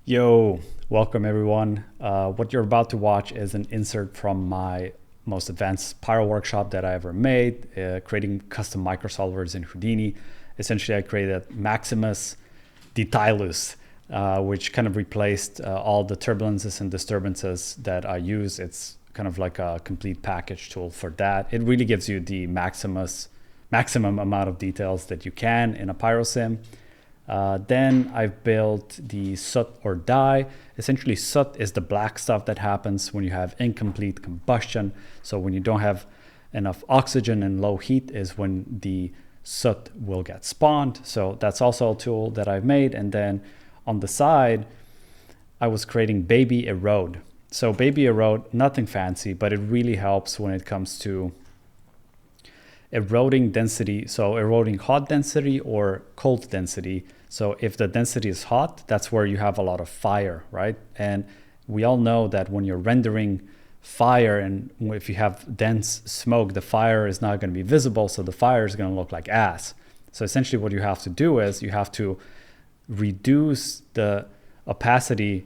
Yo, welcome everyone. What you're about to watch is an insert from my most advanced Pyro workshop that I ever made, creating custom microsolvers in Houdini. Essentially, I created Maximus Detylus, which kind of replaced all the turbulences and disturbances that I use. It's kind of like a complete package tool for that. It really gives you the maximum amount of details that you can in a Pyro sim. Then I've built the Soot or die. Essentially, Soot is the black stuff that happens when you have incomplete combustion. So when you don't have enough oxygen and low heat is when the soot will get spawned. So that's also a tool that I've made. And then on the side, I was creating Baby Erode. So Baby Erode, nothing fancy, but it really helps when it comes to eroding density. So eroding hot density or cold density. So if the density is hot, that's where you have a lot of fire, right? And we all know that when you're rendering fire and if you have dense smoke, the fire is not going to be visible. So the fire is going to look like ass. So essentially what you have to do is you have to reduce the opacity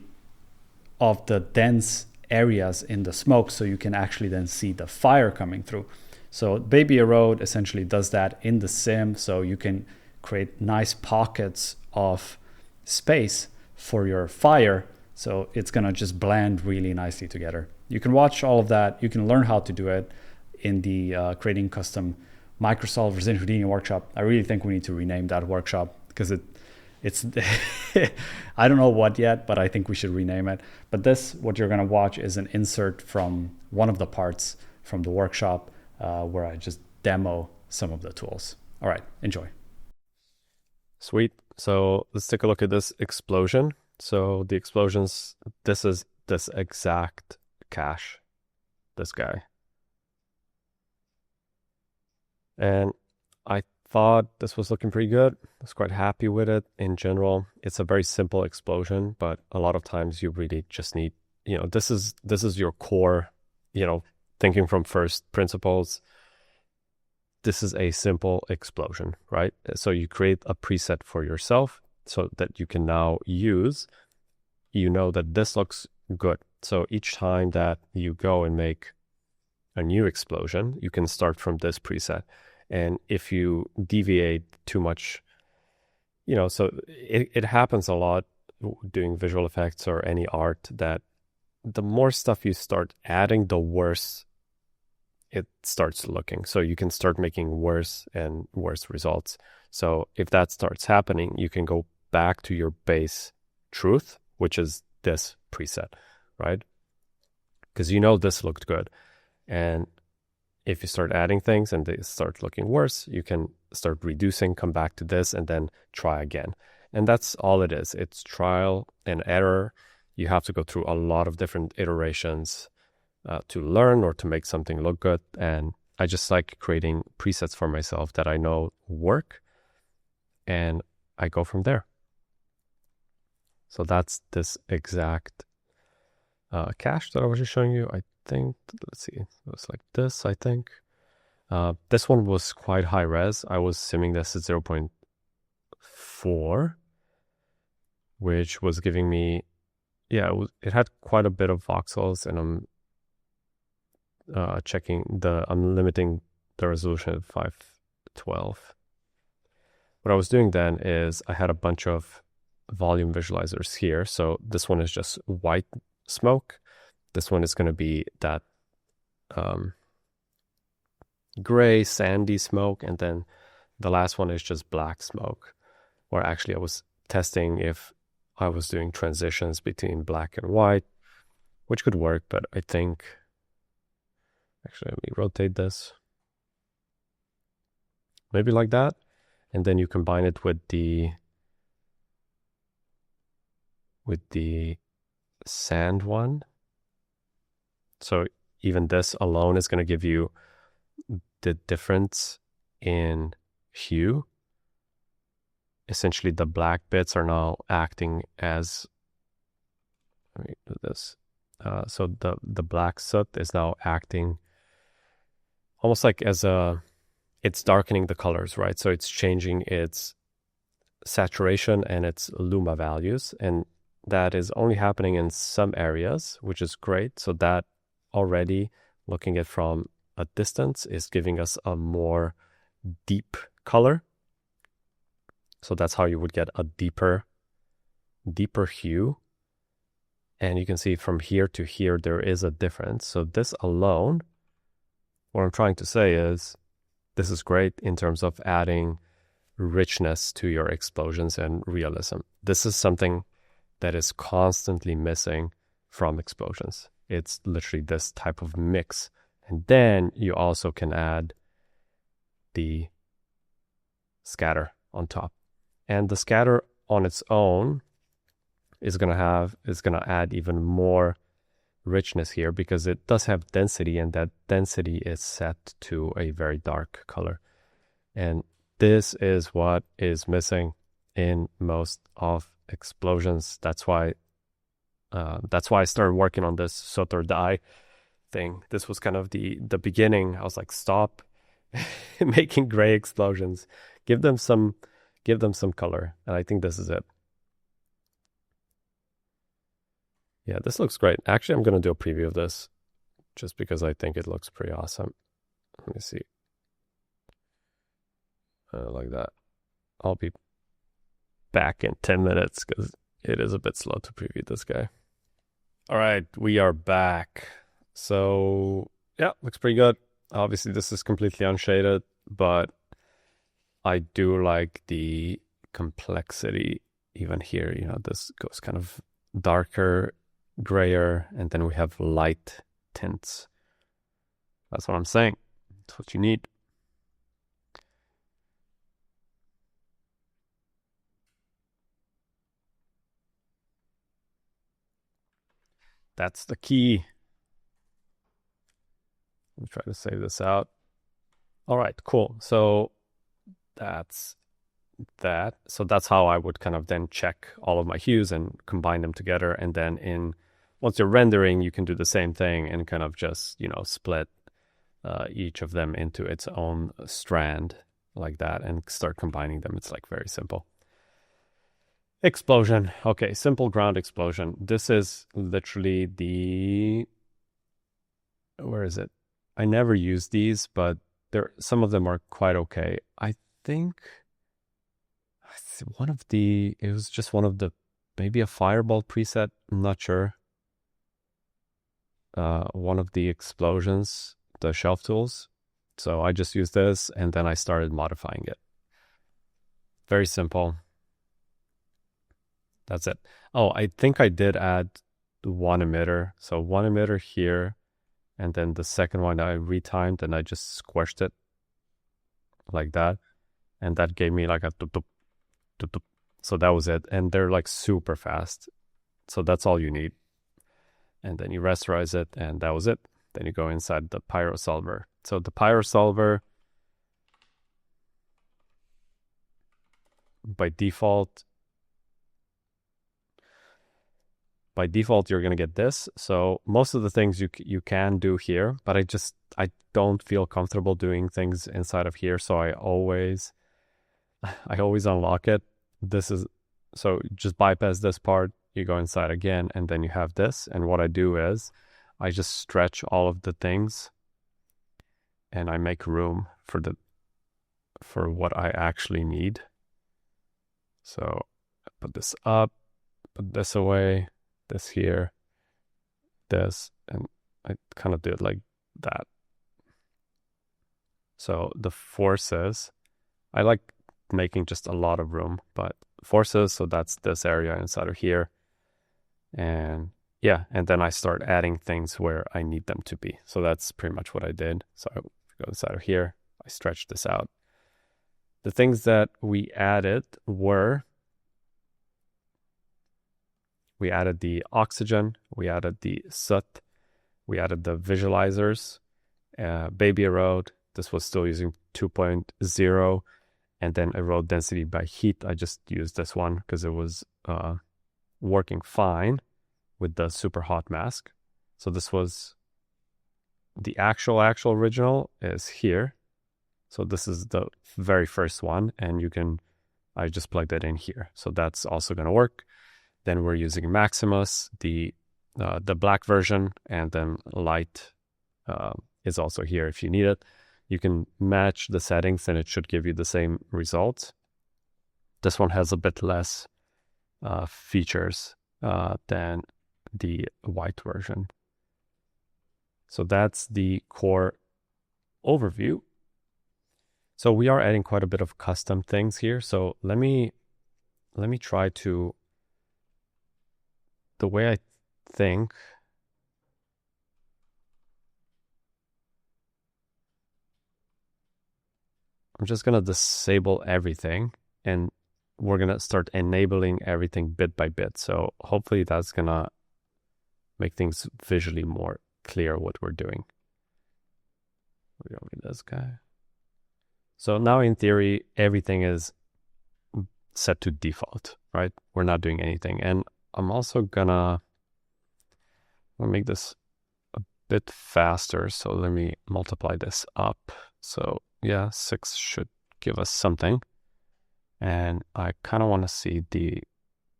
of the dense areas in the smoke so you can actually then see the fire coming through. So Baby Erode essentially does that in the sim, so you can create nice pockets of space for your fire. So it's gonna just blend really nicely together. You can watch all of that. You can learn how to do it in the creating custom microsolvers in Houdini workshop. I really think we need to rename that workshop because it's I don't know what yet, but I think we should rename it. But this, what you're gonna watch, is an insert from one of the parts from the workshop where I just demo some of the tools. All right, enjoy. Sweet. So let's take a look at this explosion. So the explosions, this is this exact cache, this guy. And I thought this was looking pretty good. I was quite happy with it in general. It's a very simple explosion, but a lot of times you really just need, this is your core, thinking from first principles. This is a simple explosion, right? So you create a preset for yourself so that you can now use, that this looks good. So each time that you go and make a new explosion, you can start from this preset. And if you deviate too much, so it happens a lot doing visual effects or any art that the more stuff you start adding, the worse it starts looking. So you can start making worse and worse results. So if that starts happening, you can go back to your base truth, which is this preset, right? Because this looked good. And if you start adding things and they start looking worse, you can start reducing, come back to this, and then try again. And that's all it is. It's trial and error. You have to go through a lot of different iterations to learn or to make something look good. And I just like creating presets for myself that I know work, and I go from there. So that's this exact cache that I was just showing you. I think, let's see, it was like this, I think. This one was quite high res. I was simming this at 0.4, which was giving me, it had quite a bit of voxels, and I'm I'm limiting the resolution at 512. What I was doing then is I had a bunch of volume visualizers here. So this one is just white smoke. This one is going to be that gray sandy smoke, and then the last one is just black smoke, where actually I was testing if I was doing transitions between black and white, which could work, but I think actually, let me rotate this. Maybe like that. And then you combine it with the sand one. So even this alone is going to give you the difference in hue. Essentially, the black bits are now acting as, let me do this. So the black soot is now acting almost like it's darkening the colors, right? So it's changing its saturation and its luma values. And that is only happening in some areas, which is great. So that already, looking at from a distance, is giving us a more deep color. So that's how you would get a deeper hue. And you can see from here to here, there is a difference. So this alone, what I'm trying to say is, this is great in terms of adding richness to your explosions and realism. This is something that is constantly missing from explosions. It's literally this type of mix. And then you also can add the scatter on top. And the scatter on its own is going to add even more richness here, because it does have density, and that density is set to a very dark color. And this is what is missing in most of explosions. That's why I started working on this Soot or die thing. This was kind of the beginning. I was like, stop making gray explosions. Give them some color. And I think this is it. Yeah, this looks great. Actually, I'm going to do a preview of this just because I think it looks pretty awesome. Let me see. Like that. I'll be back in 10 minutes because it is a bit slow to preview this guy. All right, we are back. So, yeah, looks pretty good. Obviously, this is completely unshaded, but I do like the complexity even here. You know, this goes kind of darker, grayer, and then we have light tints. That's what I'm saying. That's what you need. That's the key. Let me try to save this out. All right, cool. So that's that. So that's how I would kind of then check all of my hues and combine them together. And then once you're rendering, you can do the same thing and kind of just, split each of them into its own strand like that and start combining them. It's like very simple. Explosion. Okay, simple ground explosion. This is literally where is it? I never use these, but some of them are quite okay. I think it was just one of the, maybe a fireball preset, I'm not sure. One of the explosions, the shelf tools. So I just used this and then I started modifying it. Very simple. That's it. Oh, I think I did add one emitter. So one emitter here, and then the second one I retimed and I just squished it like that. And that gave me like a tup, tup, tup, tup. So that was it. And they're like super fast. So that's all you need. And then you rasterize it, and that was it. Then you go inside the Pyro solver. So the Pyro solver, by default, you're going to get this. So most of the things you can do here, but I don't feel comfortable doing things inside of here. So I always unlock it. So just bypass this part, you go inside again, and then you have this. And what I do is I just stretch all of the things and I make room for what I actually need. So I put this up, put this away, this here, this, and I kind of do it like that. So the forces, I like making just a lot of room, but forces, so that's this area inside of here. And yeah, and then I start adding things where I need them to be. So that's pretty much what I did. So I go inside of here, I stretch this out. The things that we added were, we added the oxygen, we added the soot, we added the visualizers, Baby Erode. This was still using 2.0, and then erode density by heat. I just used this one because it was working fine with the super hot mask. So this was the actual original is here. So this is the very first one, and I just plugged it in here. So that's also going to work. Then we're using Maximus, the black version, and then light is also here if you need it. You can match the settings and it should give you the same results. This one has a bit less features than the white version. So that's the core overview. So we are adding quite a bit of custom things here. So let me try to, the way I think, I'm just going to disable everything and we're going to start enabling everything bit by bit. So hopefully that's going to make things visually more clear what we're doing. We don't need this guy. So now in theory, everything is set to default, right? We're not doing anything. And I'm also gonna make this a bit faster. So let me multiply this up. So yeah, 6 should give us something. And I kind of want to see the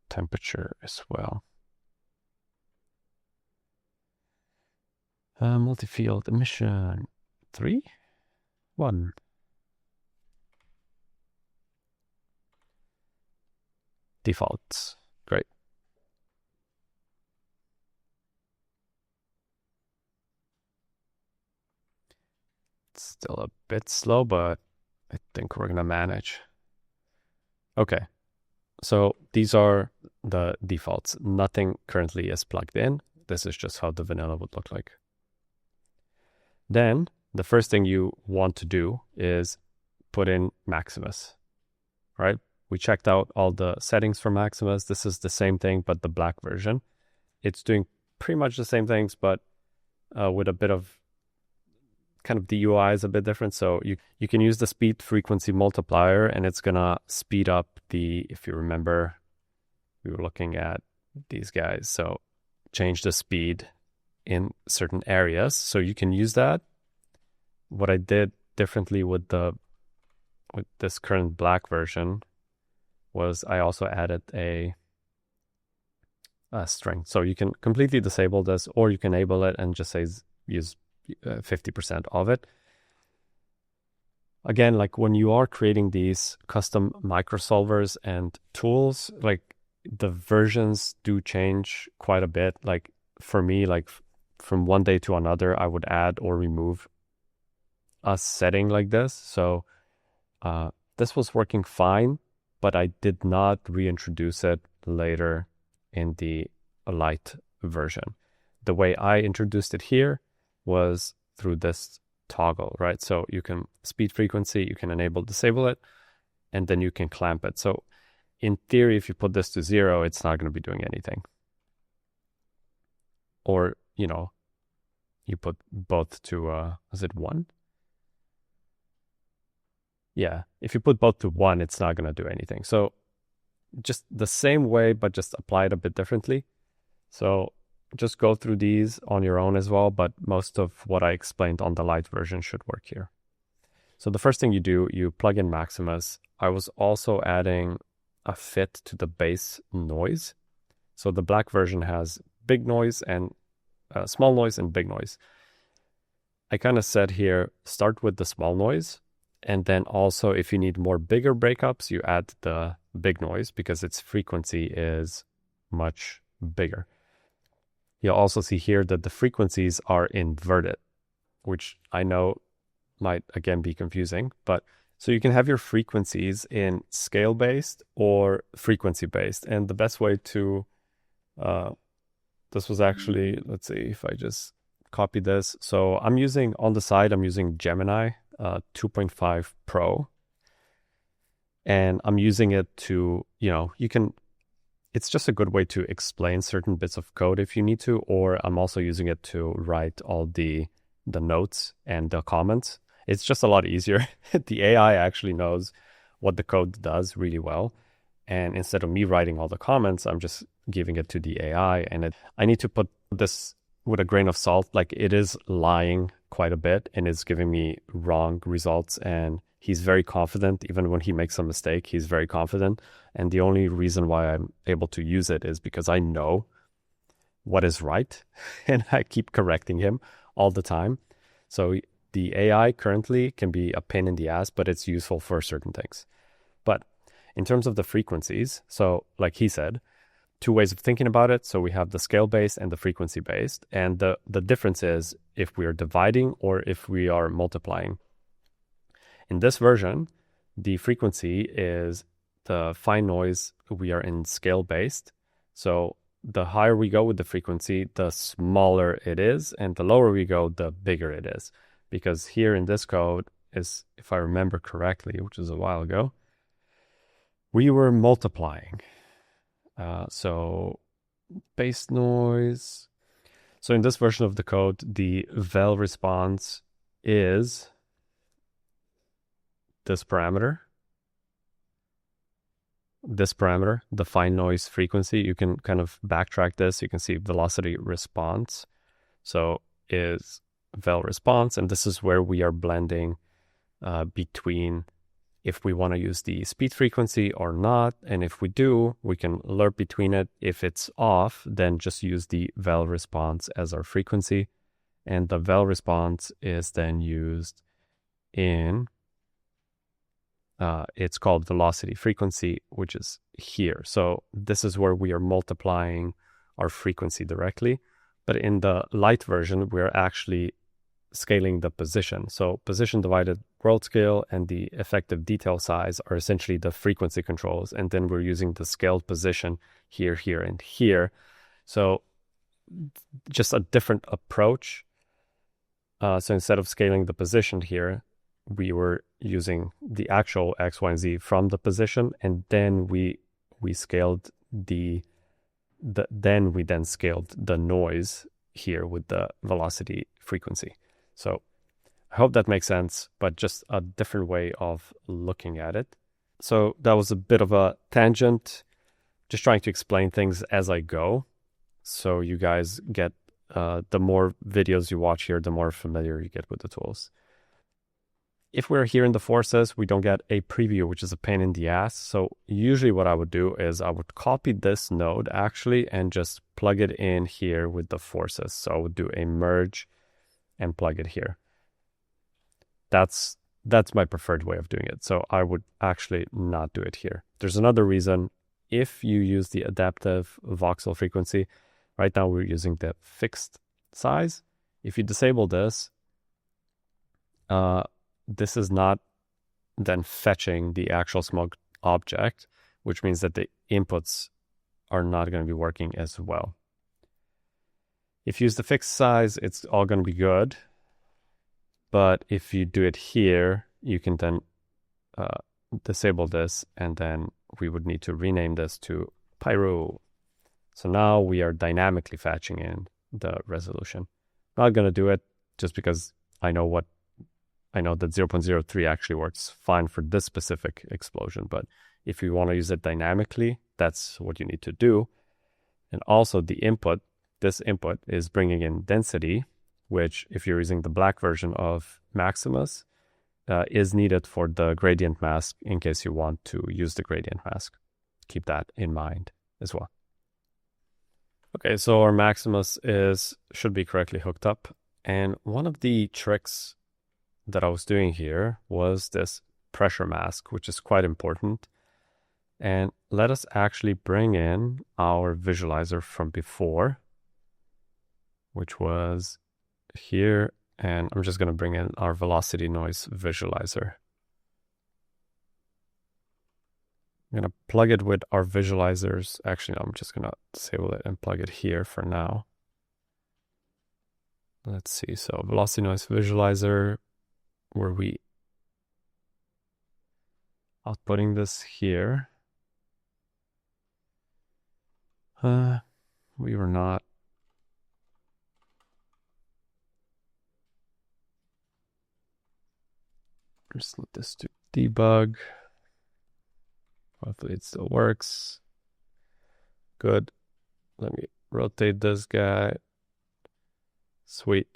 temperature as well. Multi-field emission 3, 1. Defaults. Great. It's still a bit slow, but I think we're gonna manage. Okay. So these are the defaults. Nothing currently is plugged in. This is just how the vanilla would look like. Then the first thing you want to do is put in Maximus, right? We checked out all the settings for Maximus. This is the same thing, but the black version. It's doing pretty much the same things, but with a bit of kind of the UI is a bit different. So you can use the speed frequency multiplier and it's gonna speed up the, if you remember, we were looking at these guys. So change the speed in certain areas. So you can use that. What I did differently with this current black version was I also added a string. So you can completely disable this, or you can enable it and just say use 50% of it. Again, like when you are creating these custom microsolvers and tools, like the versions do change quite a bit. Like for me, like from one day to another, I would add or remove a setting like this. So this was working fine, but I did not reintroduce it later in the light version. The way I introduced it here was through this toggle, right? So you can speed frequency, you can enable, disable it, and then you can clamp it. So in theory, if you put this to 0, it's not going to be doing anything. Or, you know, you put both to, is it 1? Yeah, if you put both to 1, it's not going to do anything. So just the same way, but just apply it a bit differently. So just go through these on your own as well, but most of what I explained on the light version should work here. So the first thing you do, you plug in Maximus. I was also adding a fit to the base noise. So the black version has big noise and small noise and big noise. I kind of said here, start with the small noise. And then also if you need more bigger breakups, you add the big noise because its frequency is much bigger. You'll also see here that the frequencies are inverted, which I know might again be confusing, but so you can have your frequencies in scale-based or frequency-based. And the best way to, this was actually, let's see if I just copy this. So I'm using, on the side, I'm using Gemini 2.5 Pro. And I'm using it to, you know, you can, it's just a good way to explain certain bits of code if you need to, or I'm also using it to write all the notes and the comments. It's just a lot easier. The AI actually knows what the code does really well. And instead of me writing all the comments, I'm just giving it to the AI. And I need to put this with a grain of salt. Like it is lying quite a bit and it's giving me wrong results and he's very confident. Even when he makes a mistake, he's very confident. And the only reason why I'm able to use it is because I know what is right and I keep correcting him all the time. So the AI currently can be a pain in the ass, but it's useful for certain things. But in terms of the frequencies, so like he said, two ways of thinking about it. So we have the scale-based and the frequency-based. And the difference is if we are dividing or if we are multiplying. In this version, the frequency is the fine noise. We are in scale-based. So the higher we go with the frequency, the smaller it is. And the lower we go, the bigger it is. Because here in this code is, if I remember correctly, which is a while ago, we were multiplying. So base noise. So in this version of the code, the vel response is this parameter, the fine noise frequency. You can kind of backtrack this. You can see velocity response. So is vel response, and this is where we are blending between if we want to use the speed frequency or not. And if we do, we can lerp between it. If it's off, then just use the vel response as our frequency. And the vel response is then used in, it's called velocity frequency, which is here. So this is where we are multiplying our frequency directly. But in the light version, we're actually scaling the position. So position divided world scale and the effective detail size are essentially the frequency controls. And then we're using the scaled position here, here, and here. So just a different approach. So instead of scaling the position here, we were using the actual X, Y, and Z from the position. And then we scaled then we scaled the noise here with the velocity frequency. So I hope that makes sense, but just a different way of looking at it. So that was a bit of a tangent, just trying to explain things as I go. So you guys get, the more videos you watch here, the more familiar you get with the tools. If we're here in the forces, we don't get a preview, which is a pain in the ass. So usually what I would do is I would copy this node actually and just plug it in here with the forces. So I would do a merge and plug it here. That's my preferred way of doing it. So I would actually not do it here. There's another reason. If you use the adaptive voxel frequency, right now we're using the fixed size. If you disable this, this is not then fetching the actual smog object, which means that the inputs are not going to be working as well. If you use the fixed size, it's all going to be good. But if you do it here, you can then disable this, and then we would need to rename this to Pyro. So now we are dynamically fetching in the resolution. Not going to do it just because I know that 0.03 actually works fine for this specific explosion. But if you want to use it dynamically, that's what you need to do. And also the input, this input is bringing in density, which if you're using the black version of Maximus, is needed for the gradient mask in case you want to use the gradient mask. Keep that in mind as well. Okay, so our Maximus should be correctly hooked up. And one of the tricks that I was doing here was this pressure mask, which is quite important. And let us actually bring in our visualizer from before, which was here. And I'm just going to bring in our velocity noise visualizer. I'm going to plug it with our visualizers. Actually, no, I'm just going to disable it and plug it here for now. Let's see. So velocity noise visualizer, were we outputting this here? We were not. Just let this do debug. Hopefully it still works. Good. Let me rotate this guy. Sweet.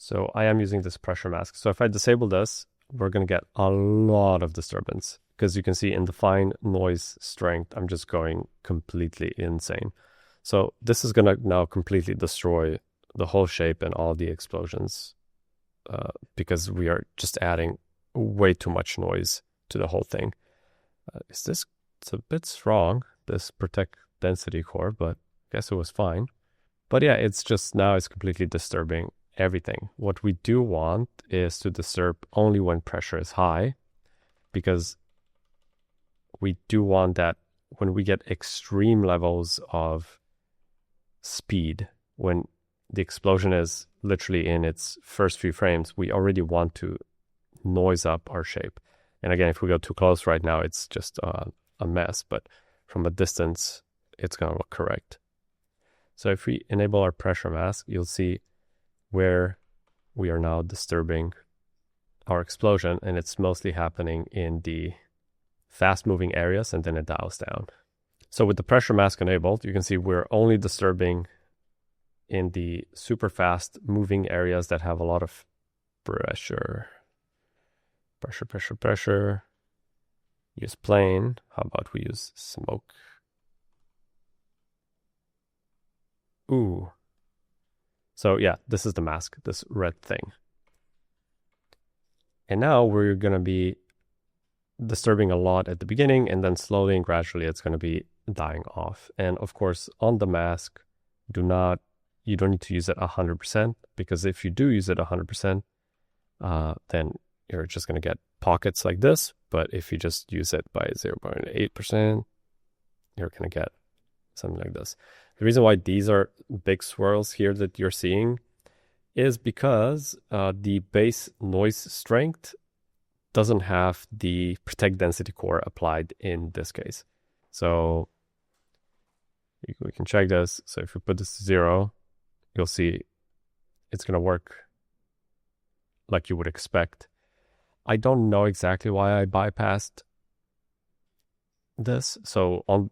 So I am using this pressure mask. So if I disable this, we're going to get a lot of disturbance, because you can see in the fine noise strength, I'm just going completely insane. So this is going to now completely destroy the whole shape and all the explosions, because we are just adding way too much noise to the whole thing. It's a bit strong, this protect density core, but I guess it was fine. But yeah, it's just now it's completely disturbing everything. What we do want is to disturb only when pressure is high, because we do want that when we get extreme levels of speed, when the explosion is literally in its first few frames, we already want to noise up our shape. And again, if we go too close right now, it's just a mess, but from a distance, it's going to look correct. So if we enable our pressure mask, you'll see where we are now disturbing our explosion, and it's mostly happening in the fast moving areas, and then it dials down. So with the pressure mask enabled, you can see we're only disturbing in the super fast moving areas that have a lot of pressure. Use plane. How about we use smoke? Ooh. So yeah, this is the mask, this red thing. And now we're going to be disturbing a lot at the beginning, and then slowly and gradually it's going to be dying off. And of course, on the mask, you don't need to use it 100%, because if you do use it 100%, then you're just going to get pockets like this. But if you just use it by 0.8%, you're going to get something like this. The reason why these are big swirls here that you're seeing is because the base noise strength doesn't have the protect density core applied in this case. So we can check this. So if we put this to 0, you'll see it's going to work like you would expect. I don't know exactly why I bypassed this. So on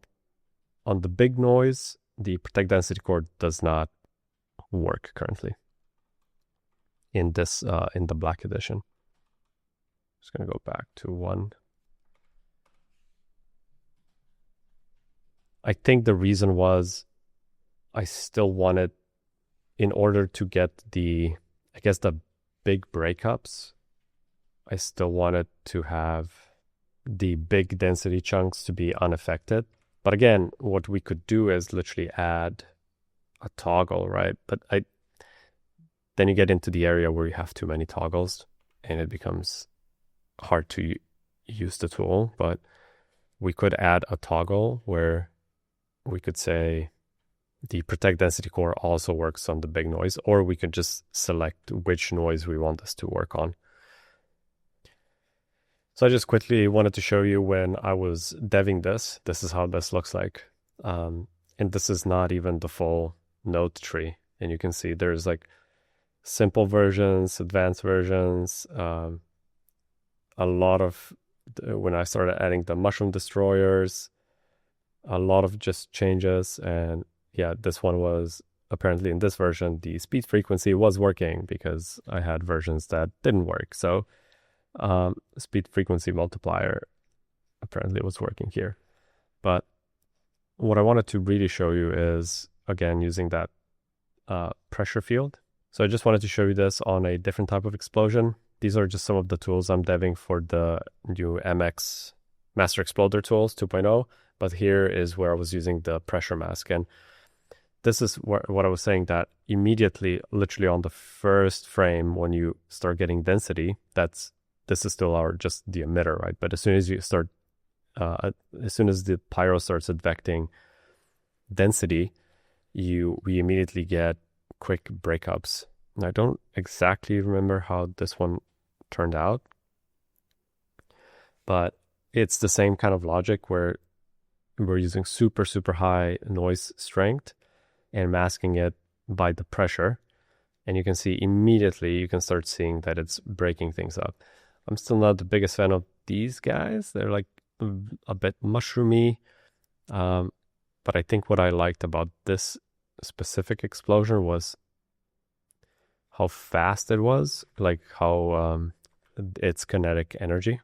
the big noise, the protect density core does not work currently in this in the black edition. Just gonna go back to 1. I think the reason was I still wanted, in order to get the big breakups, I still wanted to have the big density chunks to be unaffected. But again, what we could do is literally add a toggle, right? But then you get into the area where you have too many toggles and it becomes hard to use the tool. But we could add a toggle where we could say the protect density core also works on the big noise, or we could just select which noise we want this to work on. So I just quickly wanted to show you when I was deving this. This is how this looks like. And this is not even the full node tree. And you can see there's like simple versions, advanced versions, a lot of, when I started adding the mushroom destroyers, a lot of just changes. And yeah, this one was apparently in this version, the speed frequency was working because I had versions that didn't work. So speed frequency multiplier apparently was working here. But what I wanted to really show you is, again, using that pressure field. So I just wanted to show you this on a different type of explosion. These are just some of the tools I'm deving for the new MX Master Exploder tools 2.0. But here is where I was using the pressure mask. And this is what I was saying, that immediately, literally on the first frame, when you start getting density, this is still just the emitter, right? But as soon as you start, as soon as the Pyro starts advecting density, we immediately get quick breakups. And I don't exactly remember how this one turned out, but it's the same kind of logic where we're using super, super high noise strength and masking it by the pressure. And you can see immediately, you can start seeing that it's breaking things up. I'm still not the biggest fan of these guys. They're like a bit mushroomy. But I think what I liked about this specific explosion was how fast it was, like how its kinetic energy.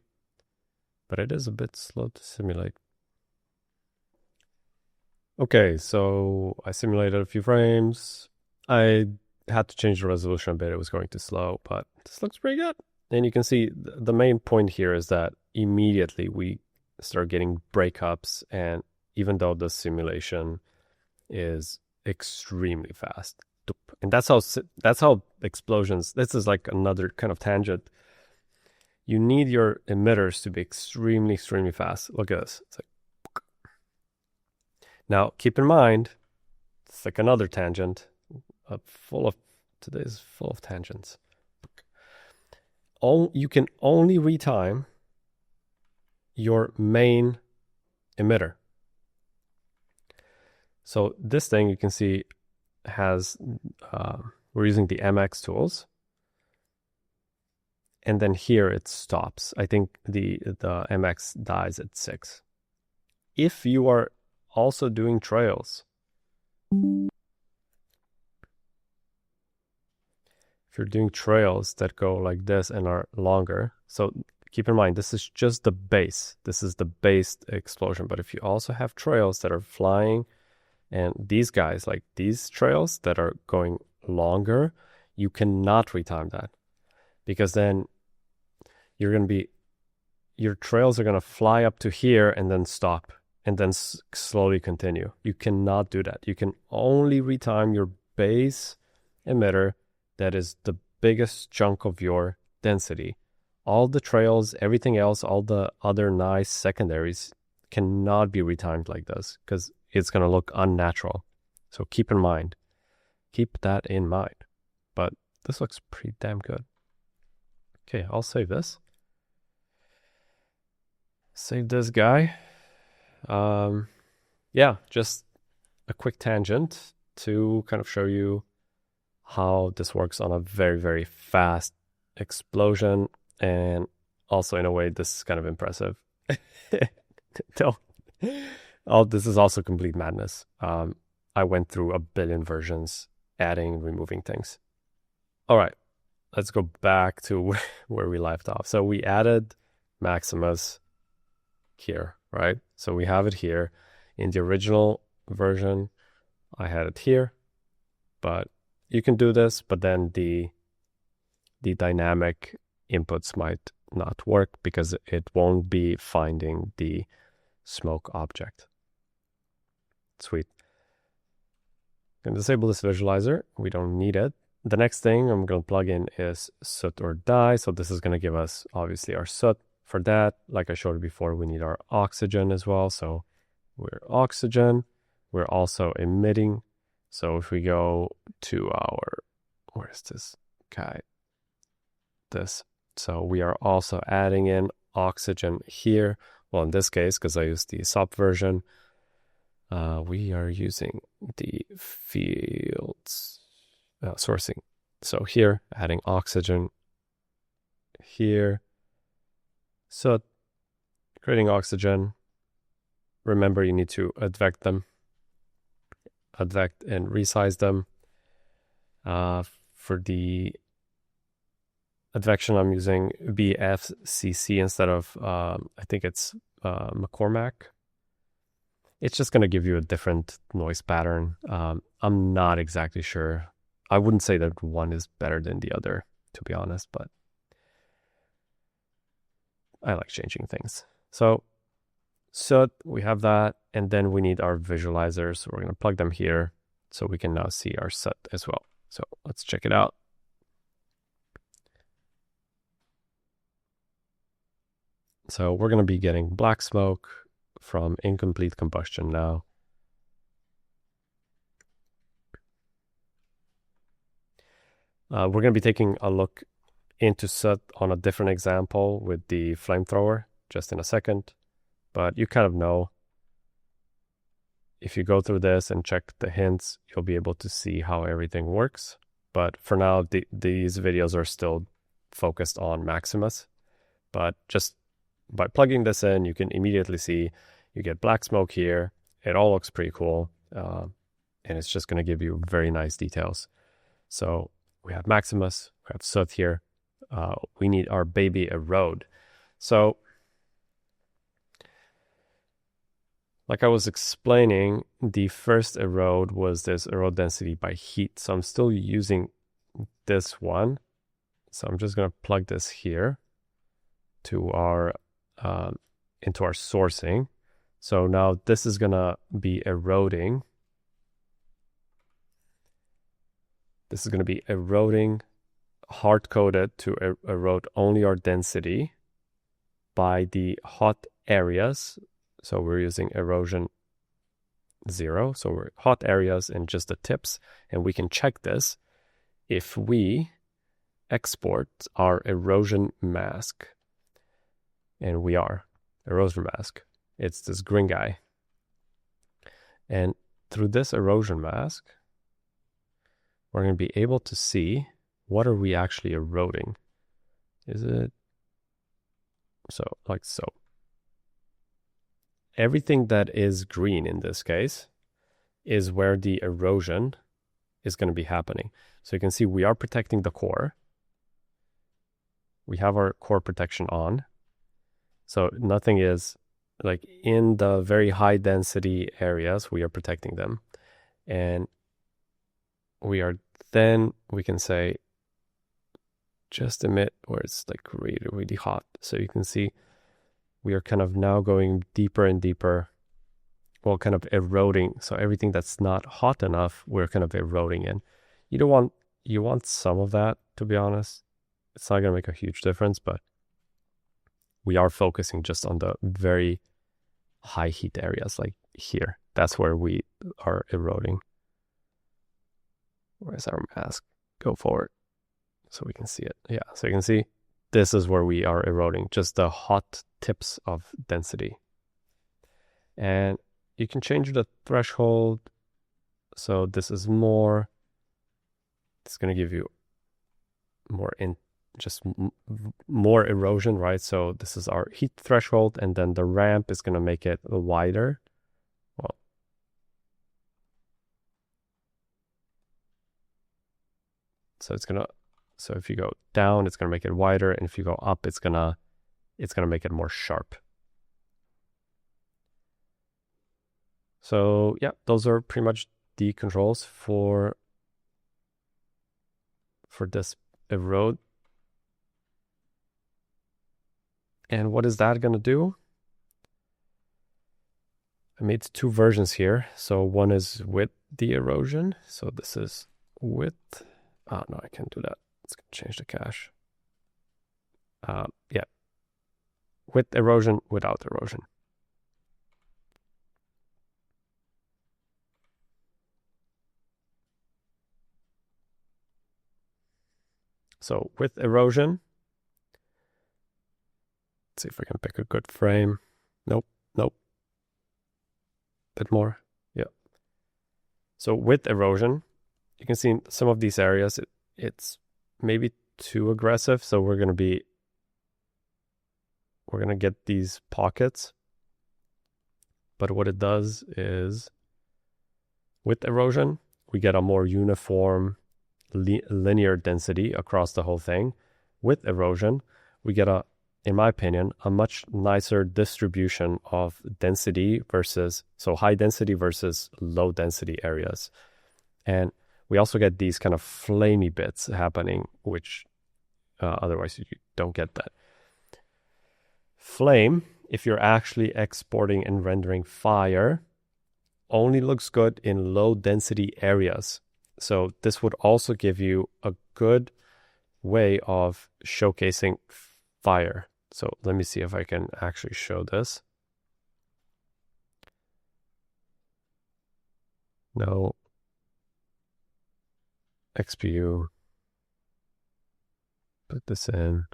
But it is a bit slow to simulate. Okay, so I simulated a few frames. I had to change the resolution a bit. It was going too slow, but this looks pretty good. And you can see the main point here is that immediately we start getting breakups, and even though the simulation is extremely fast, and that's how explosions. This is like another kind of tangent. You need your emitters to be extremely, extremely fast. Look at this. It's like, now keep in mind, it's like another tangent. Today's full of tangents. You can only retime your main emitter. So this thing you can see has, we're using the MX tools. And then here it stops. I think the MX dies at 6. If you are also doing trails, if you're doing trails that go like this and are longer, so keep in mind, this is just the base. This is the base explosion. But if you also have trails that are flying, and these guys, like these trails that are going longer, you cannot retime that, because then you're going to be, your trails are going to fly up to here and then stop and then slowly continue. You cannot do that. You can only retime your base emitter that is the biggest chunk of your density. All the trails, everything else, all the other nice secondaries cannot be retimed like this, because it's going to look unnatural. So keep in mind. Keep that in mind. But this looks pretty damn good. Okay, I'll save this. Save this guy. Yeah, just a quick tangent to kind of show you how this works on a very, very fast explosion. And also, in a way, this is kind of impressive. Oh, this is also complete madness. I went through a billion versions, adding, removing things. All right, let's go back to where we left off. So we added Maximus here, right? So we have it here. In the original version, I had it here, but you can do this, but then the dynamic inputs might not work because it won't be finding the smoke object. Sweet. I'm going to disable this visualizer. We don't need it. The next thing I'm going to plug in is Soot or dye. So this is going to give us obviously our Soot. For that, like I showed you before, we need our oxygen as well. So we're oxygen. We're also emitting. So if we go to our, where's this guy? This. So we are also adding in oxygen here. Well, in this case, because I used the SOP version, we are using the fields sourcing. So here, adding oxygen here. So creating oxygen. Remember, you need to advect them. Advect and resize them. For the advection, I'm using BFCC instead of, I think it's McCormack. It's just going to give you a different noise pattern. I'm not exactly sure. I wouldn't say that one is better than the other, to be honest, but I like changing things. So we have that, and then we need our visualizers. So we're going to plug them here so we can now see our Soot as well. So let's check it out. So we're going to be getting black smoke from incomplete combustion now. We're going to be taking a look into Soot on a different example with the flamethrower just in a second. But you kind of know, if you go through this and check the hints, you'll be able to see how everything works. But for now, these videos are still focused on Maximus. But just by plugging this in, you can immediately see you get black smoke here. It all looks pretty cool. And it's just going to give you very nice details. So we have Maximus, we have Sooth here. We need our Baby Erode. So, like I was explaining, the first erode was this erode density by heat. So I'm still using this one. So I'm just going to plug this here to our into our sourcing. So now this is going to be eroding. This is going to be eroding, hard-coded to erode only our density by the hot areas. So we're using erosion 0. So we're hot areas and just the tips. And we can check this if we export our erosion mask. And we are erosion mask. It's this green guy. And through this erosion mask, we're going to be able to see what are we actually eroding. Is it so, like so? Everything that is green in this case is where the erosion is going to be happening. So you can see we are protecting the core. We have our core protection on. So nothing is like in the very high density areas, we are protecting them. And we can say just emit where it's like really, really hot. So you can see we are kind of now going deeper and deeper, well, kind of eroding. So everything that's not hot enough, we're kind of eroding in. You want some of that, to be honest. It's not going to make a huge difference, but we are focusing just on the very high heat areas, like here. That's where we are eroding. Where's our mask? Go forward so we can see it. Yeah, so you can see this is where we are eroding, just the hot tips of density. And you can change the threshold. So this is more, it's going to give you more more erosion, right? So this is our heat threshold, and then the ramp is going to make it wider. Well, so if you go down, it's going to make it wider, and if you go up, it's going to make it more sharp. So yeah, those are pretty much the controls for this erode. And what is that going to do? I made 2 versions here. So one is with the erosion. So this is with, oh no, I can't do that. It's going to change the cache. Yeah, with erosion, without erosion. So with erosion, let's see if I can pick a good frame. Nope. Bit more. Yeah. So with erosion, you can see in some of these areas, it's maybe too aggressive. So we're going to get these pockets. But what it does is with erosion, we get a more uniform linear density across the whole thing. With erosion, we get in my opinion, a much nicer distribution of density so high density versus low density areas. And we also get these kind of flamey bits happening, which otherwise you don't get that. Flame, if you're actually exporting and rendering fire, only looks good in low density areas. So this would also give you a good way of showcasing fire. So let me see if I can actually show this. No. XPU. Put this in.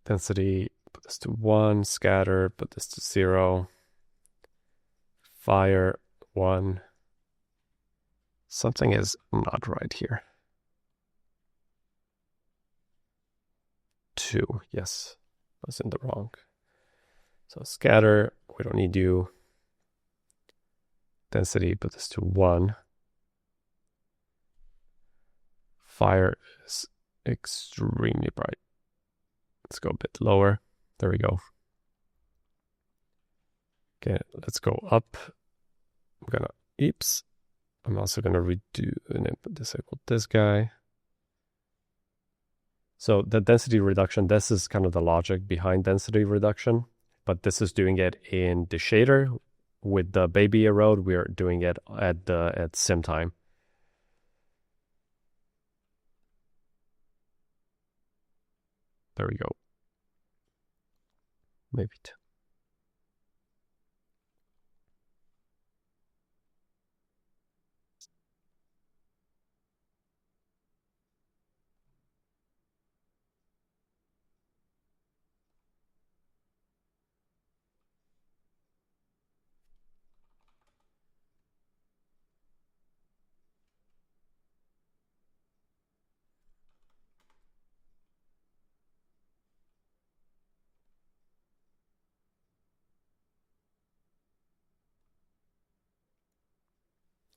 Density, put this to 1. Scatter, put this to 0. Fire, 1. Something is not right here. 2, yes, I was in the wrong. So scatter, we don't need you. Density, put this to 1. Fire is extremely bright. Let's go a bit lower. There we go. Okay, let's go up. I'm gonna, oops. I'm also gonna redo and disable this guy. So the density reduction, this is kind of the logic behind density reduction, but this is doing it in the shader. With the Baby Erode, we're doing it at sim time. There we go. Maybe two.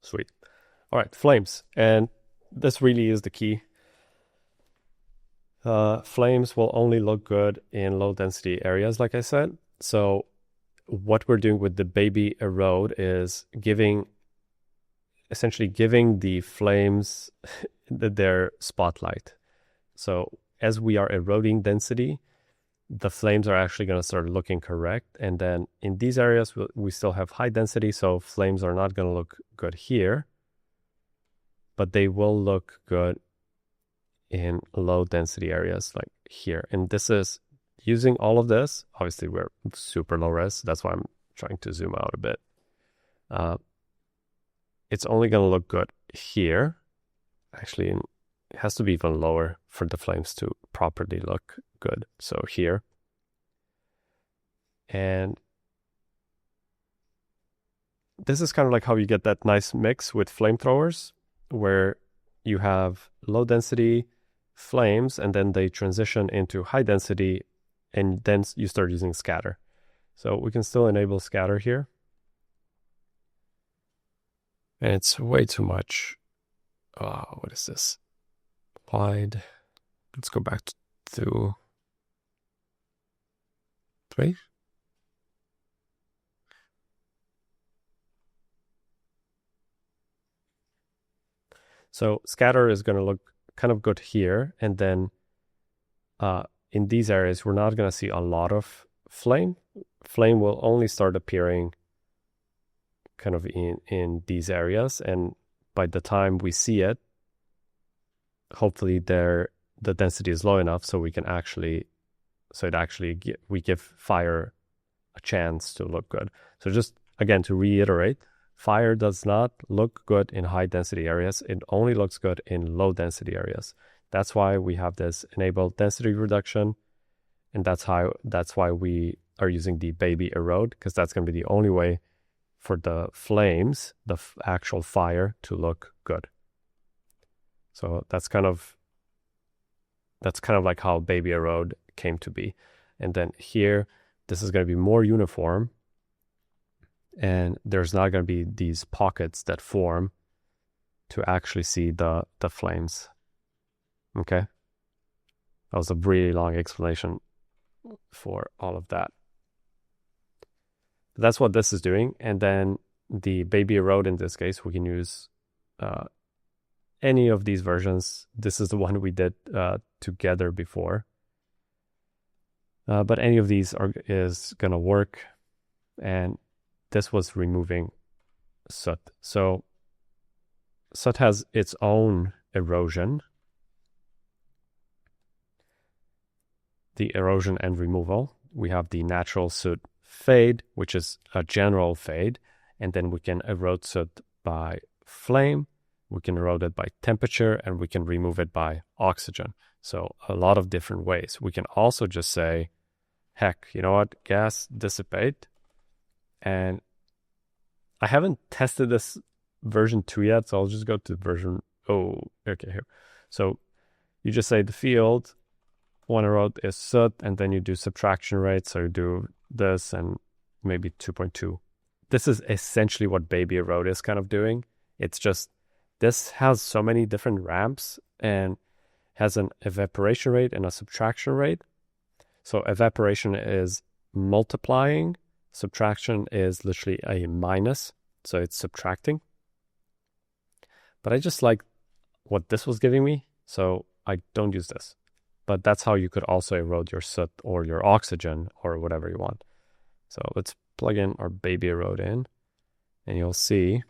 Sweet. All right, flames. And this really is the key. Flames will only look good in low density areas, like I said. So what we're doing with the Baby Erode is essentially giving the flames their spotlight. So as we are eroding density, the flames are actually going to start looking correct. And then in these areas, we still have high density, so flames are not going to look good here, but they will look good in low density areas like here. And this is using all of this. Obviously, we're super low res. That's why I'm trying to zoom out a bit. It's only going to look good here. Actually, it has to be even lower for the flames to properly look good. So here. And this is kind of like how you get that nice mix with flamethrowers, where you have low density flames and then they transition into high density, and then you start using scatter. So we can still enable scatter here. And it's way too much. What is this? Wide. Let's go back to 3. So scatter is going to look kind of good here. And then in these areas, we're not going to see a lot of flame. Flame will only start appearing kind of in these areas. And by the time we see it, hopefully the density is low enough so we can actually, we give fire a chance to look good. So just again, to reiterate, fire does not look good in high density areas. It only looks good in low density areas. That's why we have this enabled density reduction. And that's why we are using the Baby Erode, because that's going to be the only way for the flames, the actual fire, to look good. So that's kind of like how Baby Erode came to be. And then here, this is going to be more uniform. And there's not going to be these pockets that form to actually see the flames. Okay? That was a really long explanation for all of that. That's what this is doing. And then the Baby Erode, in this case, we can use any of these versions. This is the one we did together before. But any of these is going to work. And this was removing Soot. So Soot has its own erosion. The erosion and removal. We have the natural Soot fade, which is a general fade. And then we can erode Soot by flame. We can erode it by temperature, and we can remove it by oxygen. So a lot of different ways. We can also just say, heck, you know what? Gas dissipate. And I haven't tested this version 2 yet, so I'll just go to version, here. So you just say the field, one erode is Soot, and then you do subtraction rate. So you do this and maybe 2.2. This is essentially what Baby Erode is kind of doing. It's just, this has so many different ramps and has an evaporation rate and a subtraction rate. So evaporation is multiplying, subtraction is literally a minus, so it's subtracting. But I just like what this was giving me, so I don't use this. But that's how you could also erode your soot or your oxygen or whatever you want. So let's plug in our Baby Erode in, and you'll see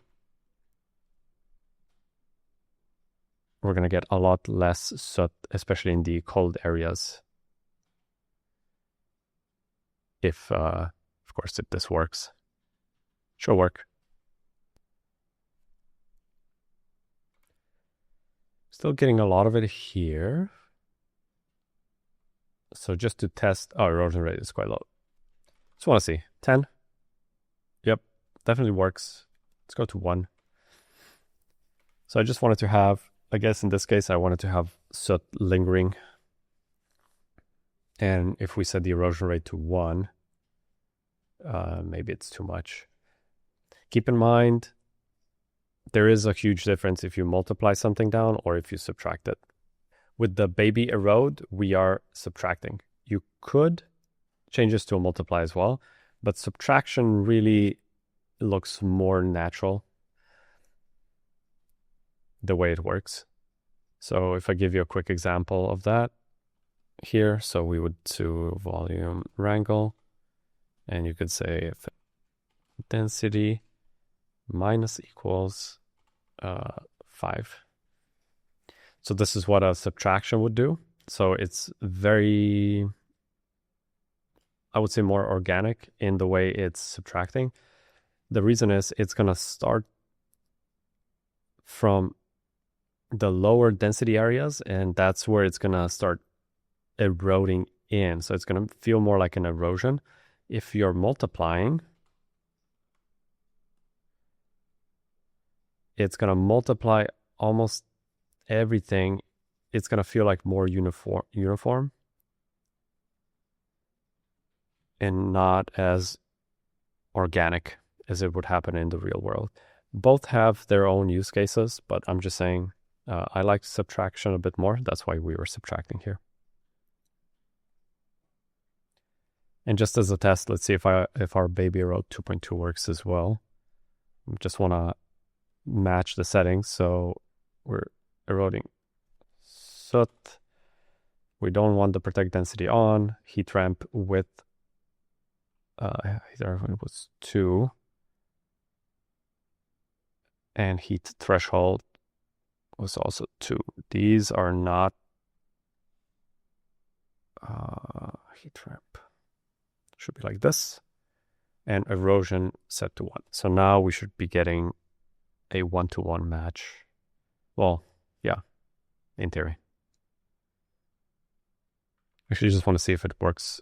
we're going to get a lot less soot, especially in the cold areas. If, of course, if this works. Should work. Still getting a lot of it here. So just to test, erosion rate is quite low. Just want to see, 10. Yep, definitely works. Let's go to 1. So I just wanted to have, I guess in this case, I wanted to have soot lingering. And if we set the erosion rate to 1, maybe it's too much. Keep in mind, there is a huge difference if you multiply something down or if you subtract it. With the Baby Erode, we are subtracting. You could change this to a multiply as well, but subtraction really looks more natural the way it works. So if I give you a quick example of that here, so we would do volume wrangle, and you could say if density minus equals 5. So this is what a subtraction would do. So it's very, I would say, more organic in the way it's subtracting. The reason is it's going to start from the lower density areas, and that's where it's going to start eroding in. So it's going to feel more like an erosion. If you're multiplying, it's going to multiply almost everything. It's going to feel like more uniform and not as organic as it would happen in the real world. Both have their own use cases, but I'm just saying I like subtraction a bit more. That's why we were subtracting here. And just as a test, let's see if our Baby Erode 2.2 works as well. We just want to match the settings. So we're eroding soot. We don't want the protect density on. Heat ramp width either it was 2. And heat threshold was also 2. These are not heat ramp. Should be like this. And erosion set to 1. So now we should be getting a 1-to-1 match. Well, yeah, in theory. Actually, just want to see if it works.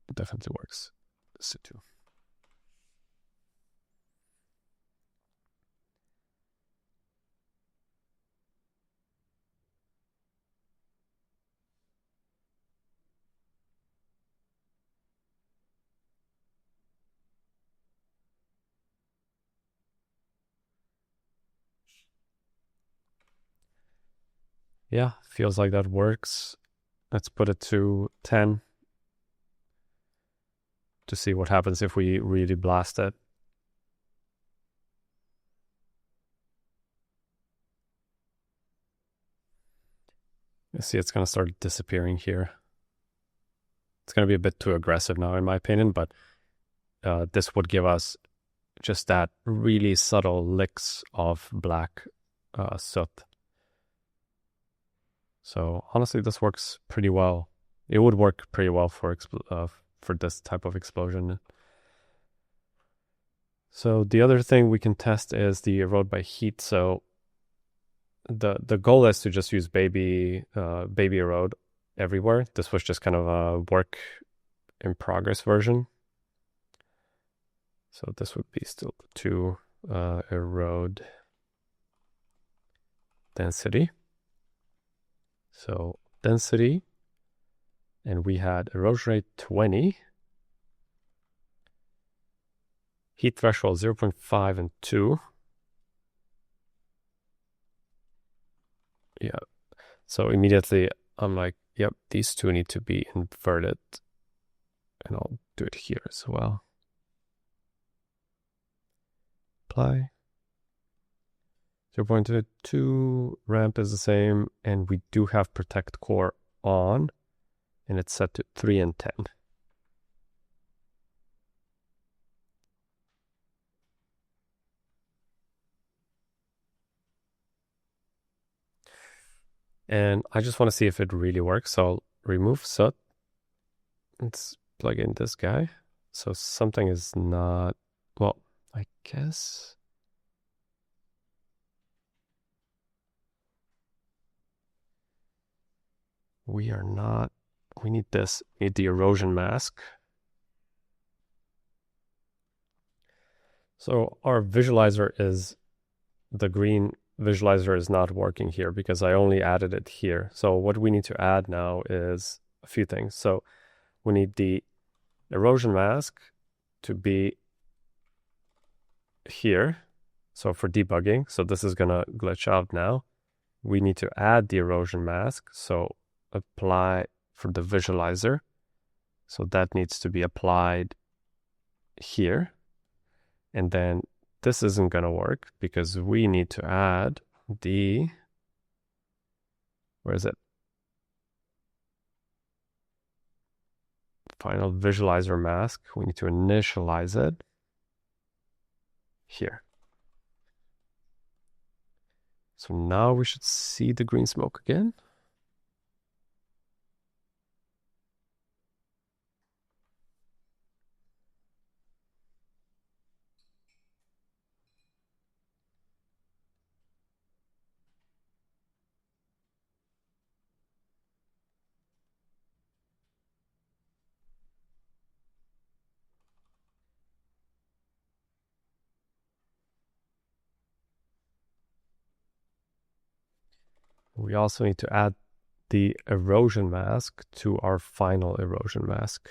It definitely works. This too. Yeah, feels like that works. Let's put it to 10 to see what happens if we really blast it. You see it's going to start disappearing here. It's going to be a bit too aggressive now, in my opinion, but this would give us just that really subtle licks of black soot. So honestly, this works pretty well. It would work pretty well for this type of explosion. So the other thing we can test is the erode by heat. So the goal is to just use Baby Erode everywhere. This was just kind of a work in progress version. So this would be still to erode density. So density and we had erosion rate 20, heat threshold 0.5 and 2. Yeah, so immediately I'm like, yep, these two need to be inverted, and I'll do it here as well. Apply. 0.2 ramp is the same, and we do have protect core on, and it's set to 3 and 10. And I just want to see if it really works. So I'll remove Soot. Let's plug in this guy. So something is not, well, I guess. We are not, we need this, we need the erosion mask. So our visualizer is, the green visualizer is not working here because I only added it here. So what we need to add now is a few things. So we need the erosion mask to be here. So for debugging, so this is gonna glitch out now. We need to add the erosion mask. So apply for the visualizer. So that needs to be applied here. And then this isn't gonna work because we need to add the, where is it? Final visualizer mask. We need to initialize it here. So now we should see the green smoke again. We also need to add the erosion mask to our final erosion mask.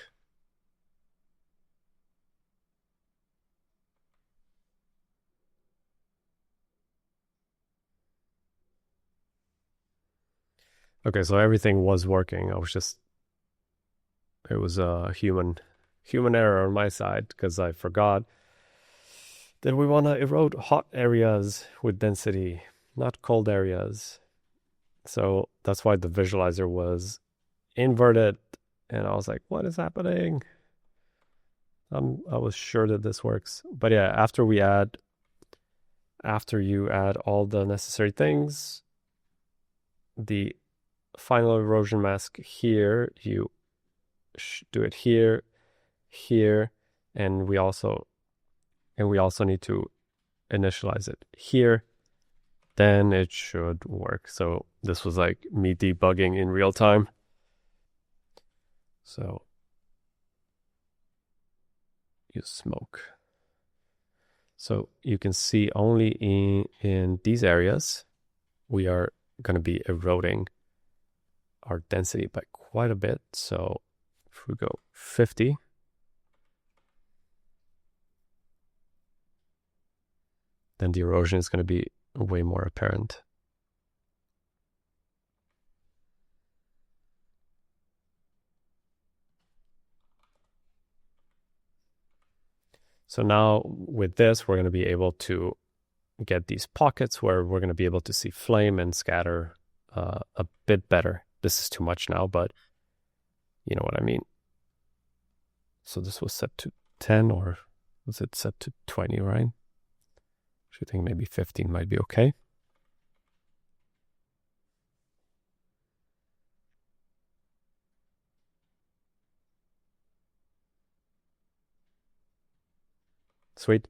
Okay, so everything was working. I was just, it was a human error on my side because I forgot that we want to erode hot areas with density, not cold areas. So that's why the visualizer was inverted, and I was like, what is happening? I was sure that this works. But yeah, after you add all the necessary things, the final erosion mask here, you do it here, here, and we also need to initialize it here. Then it should work. So this was like me debugging in real time. So use smoke. So you can see only in these areas, we are going to be eroding our density by quite a bit. So if we go 50, then the erosion is going to be way more apparent. So now with this, we're going to be able to get these pockets where we're going to be able to see flame and scatter a bit better. This is too much now, but you know what I mean. So this was set to 10, or was it set to 20, right? I think maybe 15 might be okay. Sweet.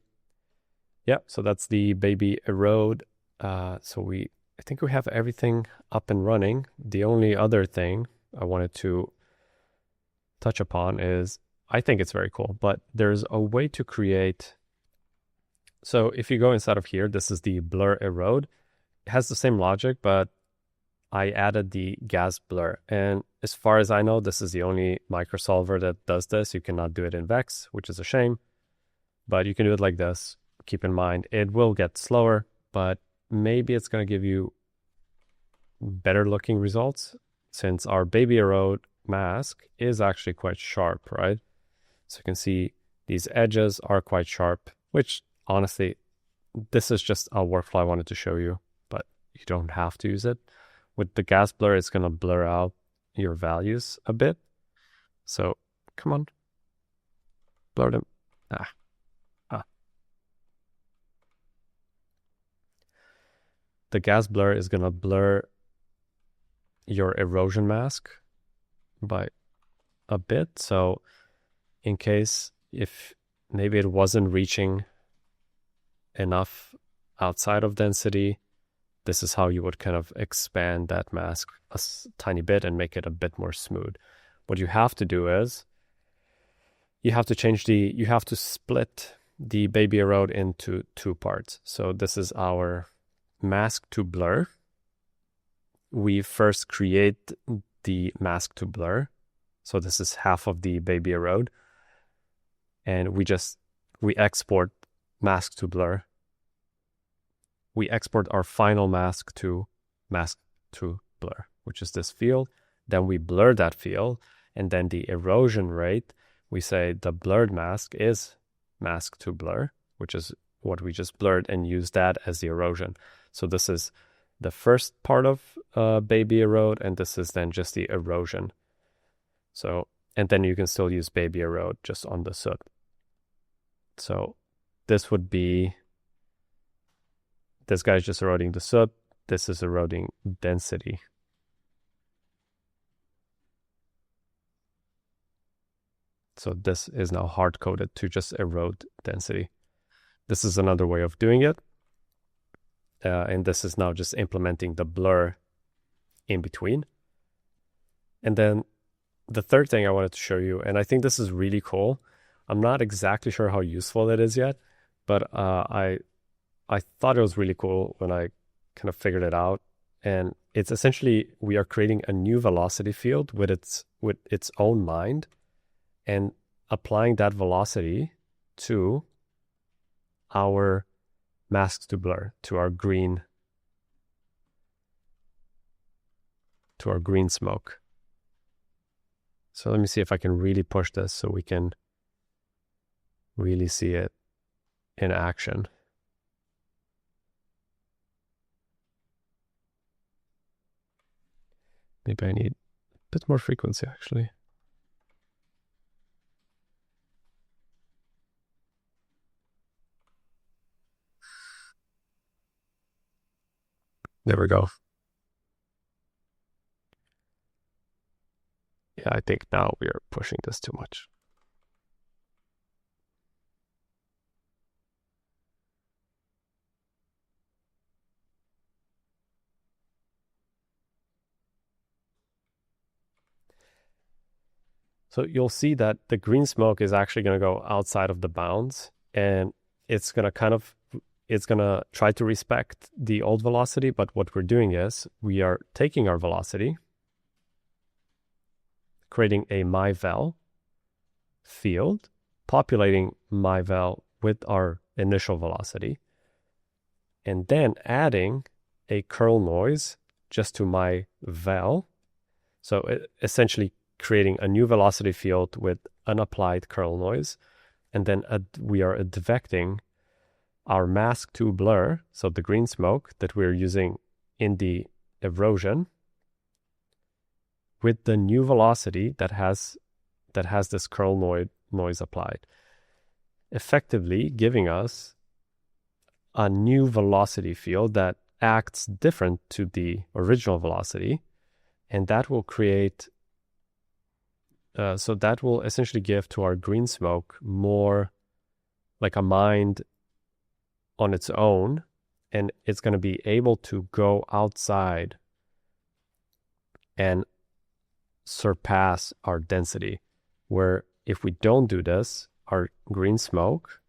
Yeah, so that's the Baby Erode. So I think we have everything up and running. The only other thing I wanted to touch upon is, I think it's very cool, but there's a way to create. So if you go inside of here, this is the Blur Erode. It has the same logic, but I added the gas blur. And as far as I know, this is the only microsolver that does this. You cannot do it in Vex, which is a shame, but you can do it like this. Keep in mind, it will get slower, but maybe it's going to give you better looking results, since our Baby Erode mask is actually quite sharp, right? So you can see these edges are quite sharp, which honestly, this is just a workflow I wanted to show you, but you don't have to use it. With the gas blur, it's going to blur out your values a bit. So come on, blur them. The gas blur is going to blur your erosion mask by a bit. So in case if maybe it wasn't reaching enough outside of density, this is how you would kind of expand that mask a tiny bit and make it a bit more smooth. What you have to do is you have to split the Baby Erode into two parts. So this is our mask to blur. We first create the mask to blur. So this is half of the Baby Erode. And we export mask to blur. We export our final mask to blur, which is this field. Then we blur that field, and then the erosion rate, we say the blurred mask is mask to blur, which is what we just blurred, and use that as the erosion. So this is the first part of Baby Erode, and this is then just the erosion. So, and then you can still use Baby Erode just on the Soot. So this would be, this guy's just eroding the Soot, this is eroding density. So this is now hard-coded to just erode density. This is another way of doing it. And this is now just implementing the blur in between. And then the third thing I wanted to show you, and I think this is really cool. I'm not exactly sure how useful it is yet, but I thought it was really cool when I kind of figured it out. And it's essentially, we are creating a new velocity field with its own mind, and applying that velocity to our masks to blur, to our green smoke. So let me see if I can really push this so we can really see it in action. Maybe I need a bit more frequency, actually. There we go. Yeah, I think now we are pushing this too much. So you'll see that the green smoke is actually going to go outside of the bounds, and it's going to try to respect the old velocity. But what we're doing is we are taking our velocity, creating a myvel field, populating myvel with our initial velocity, and then adding a curl noise just to myvel. So essentially creating a new velocity field with unapplied curl noise, and then we are advecting our mask to blur, so the green smoke that we're using in the erosion, with the new velocity that has this curl noise applied, effectively giving us a new velocity field that acts different to the original velocity, and that will create so that will essentially give to our green smoke more like a mind on its own, and it's going to be able to go outside and surpass our density. Where if we don't do this, our green smoke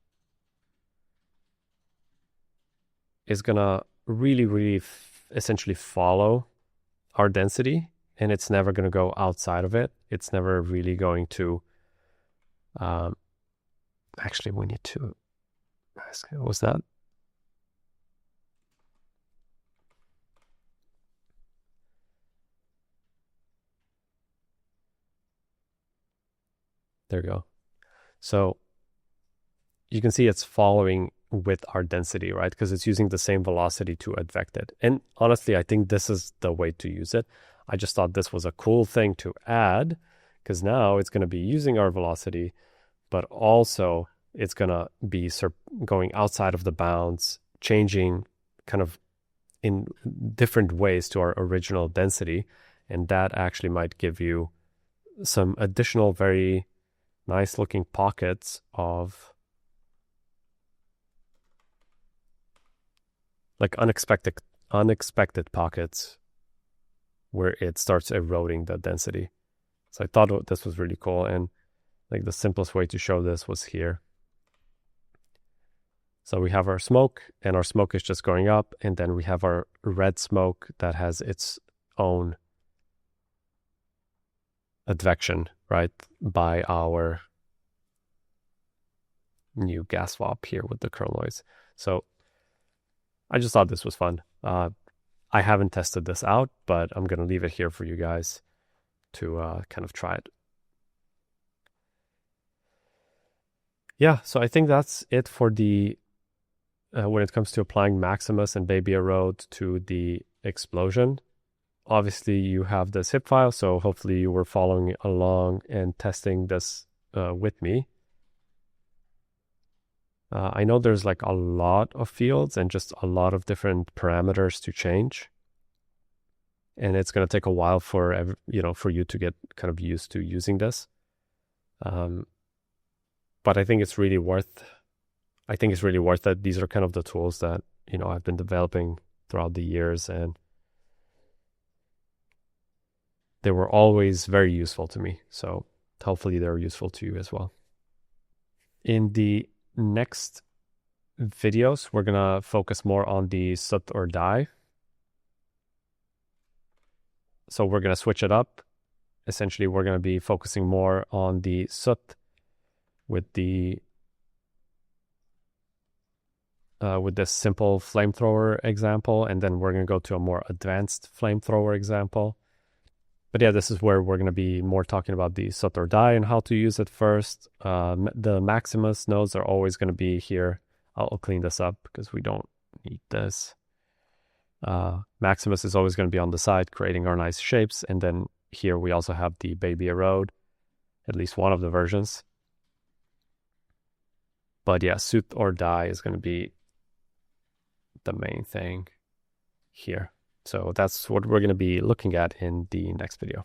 is going to really essentially follow our density, and it's never going to go outside of it. It's never really going to, actually we need to, what was that? There we go. So you can see it's following with our density, right? Because it's using the same velocity to advect it. And honestly, I think this is the way to use it. I just thought this was a cool thing to add, because now it's going to be using our velocity, but also it's going to be going outside of the bounds, changing kind of in different ways to our original density. And that actually might give you some additional very nice looking pockets of like unexpected pockets where it starts eroding the density. So I thought this was really cool, and like the simplest way to show this was here. So we have our smoke, and our smoke is just going up, and then we have our red smoke that has its own advection, right, by our new gas swap here with the curl noise. So I just thought this was fun. I haven't tested this out, but I'm going to leave it here for you guys to kind of try it. Yeah, so I think that's it for the when it comes to applying Maximus and Baby Erode to the explosion. Obviously, you have the zip file, so hopefully you were following along and testing this with me. I know there's like a lot of fields and just a lot of different parameters to change. And it's going to take a while for you to get kind of used to using this. But I think it's really worth it. These are kind of the tools that, I've been developing throughout the years, and they were always very useful to me. So hopefully they're useful to you as well. In the next videos, we're going to focus more on the soot or dye. So we're going to switch it up. Essentially, we're going to be focusing more on the soot with this simple flamethrower example, and then we're going to go to a more advanced flamethrower example. But yeah, this is where we're going to be more talking about the soot or dye and how to use it first. The Maximus nodes are always going to be here. I'll clean this up because we don't need this. Maximus is always going to be on the side, creating our nice shapes. And then here we also have the Baby Erode, at least one of the versions. But yeah, Sooth or dye is going to be the main thing here. So that's what we're going to be looking at in the next video.